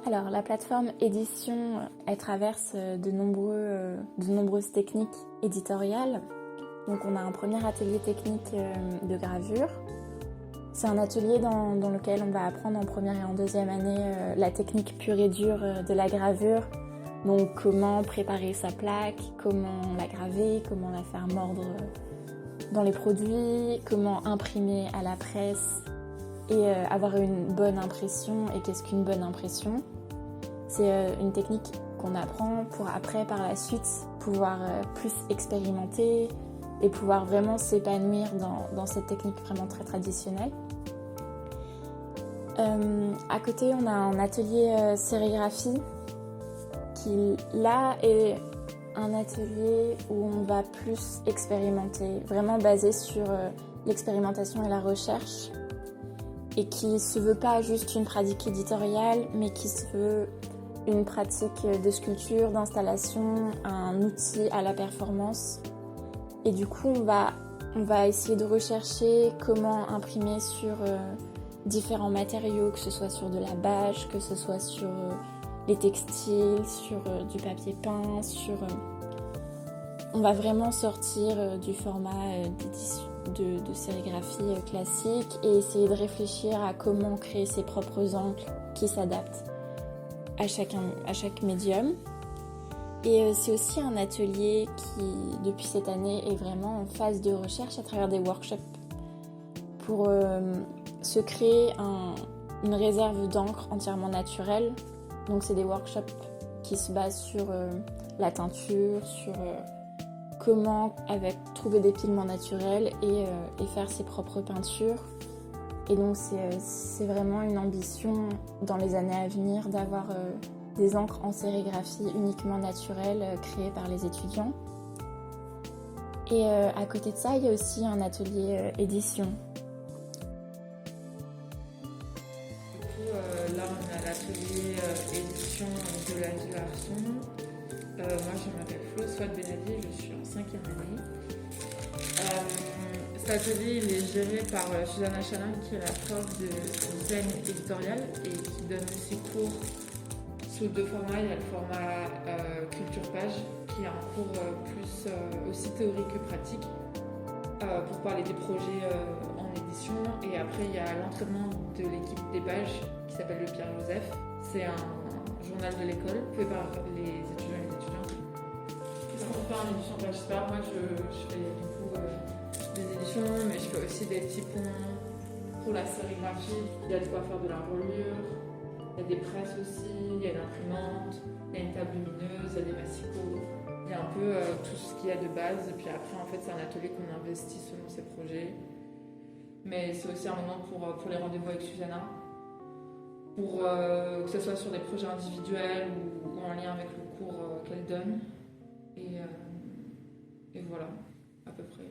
Alors, la plateforme édition, elle traverse de nombreuses techniques éditoriales. Donc, on a un premier atelier technique de gravure. C'est un atelier dans lequel on va apprendre en première et en deuxième année la technique pure et dure de la gravure. Donc, comment préparer sa plaque, comment la graver, comment la faire mordre dans les produits, comment imprimer à la presse et avoir une bonne impression. Et qu'est-ce qu'une bonne impression ? C'est une technique qu'on apprend pour après, par la suite, pouvoir plus expérimenter et pouvoir vraiment s'épanouir dans cette technique vraiment très traditionnelle. À côté, on a un atelier sérigraphie qui, là, est un atelier où on va plus expérimenter, vraiment basé sur l'expérimentation et la recherche, et qui se veut pas juste une pratique éditoriale, mais qui se veut une pratique de sculpture, d'installation, un outil à la performance. Et du coup, on va essayer de rechercher comment imprimer sur différents matériaux, que ce soit sur de la bâche, que ce soit sur les textiles, sur du papier peint, on va vraiment sortir du format de sérigraphie classique et essayer de réfléchir à comment créer ses propres encres qui s'adaptent à chaque médium. Et c'est aussi un atelier qui, depuis cette année, est vraiment en phase de recherche à travers des workshops pour se créer une réserve d'encre entièrement naturelle. Donc c'est des workshops qui se basent sur la teinture, sur comment trouver des pigments naturels et faire ses propres peintures. Et donc c'est vraiment une ambition dans les années à venir d'avoir des encres en sérigraphie uniquement naturelles créées par les étudiants. Et à côté de ça, il y a aussi un atelier édition. Du coup, là on a l'atelier édition de la Garçon. Moi je m'appelle Flo Swat Benadi, je suis en 5e année. Cet atelier il est géré par Susanna Chanin qui est la prof de design éditorial et qui donne aussi cours sous 2 formats. Il y a le format Culture Page qui est un cours plus aussi théorique que pratique pour parler des projets en édition. Et après il y a l'entraînement de l'équipe des pages qui s'appelle le Pierre Joseph. C'est un journal de l'école fait par les étudiants et les étudiantes. Qu'est-ce qu'on fait en édition? Je sais pas, moi je fais du coup des éditions, mais je fais aussi des petits ponts pour la sérigraphie. Il y a de quoi faire de la reliure, il y a des presses aussi, il y a une imprimante, il y a une table lumineuse, il y a des massicots. Il y a un peu tout ce qu'il y a de base, et puis après en fait c'est un atelier qu'on investit selon ses projets. Mais c'est aussi un moment pour les rendez-vous avec Susanna, pour que ce soit sur des projets individuels ou en lien avec le cours qu'elle donne. Et voilà, à peu près.